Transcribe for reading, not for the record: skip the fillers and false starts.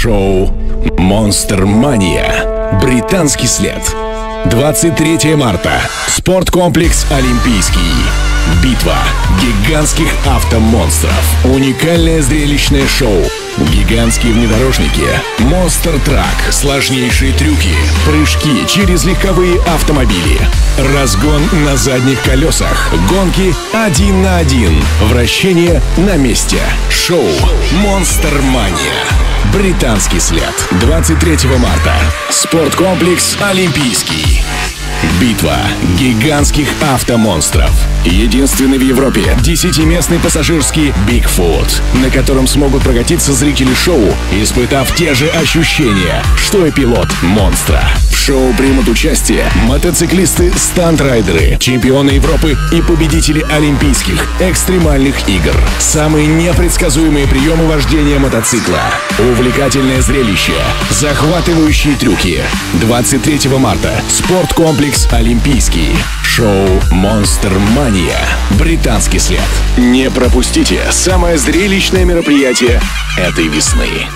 Шоу «Монстр Мания». Британский след. 23 марта. Спорткомплекс «Олимпийский». Битва гигантских автомонстров. Уникальное зрелищное шоу. Гигантские внедорожники, монстр-трак, сложнейшие трюки, прыжки через легковые автомобили, разгон на задних колесах, гонки 1 на 1, вращение на месте. Шоу «Монстр Мания». Британский след. 23 марта. Спорткомплекс «Олимпийский». Битва гигантских автомонстров. Единственный в Европе 10-местный пассажирский Бигфут, на котором смогут прокатиться зрители шоу, испытав те же ощущения, что и пилот монстра. В шоу примут участие мотоциклисты, стандрайдеры, чемпионы Европы и победители Олимпийских экстремальных игр. Самые непредсказуемые приемы вождения мотоцикла. Увлекательное зрелище. Захватывающие трюки. 23 марта. Спорткомплекс «Олимпийский». Шоу «Монстр Мания». Британский след. Не пропустите самое зрелищное мероприятие этой весны.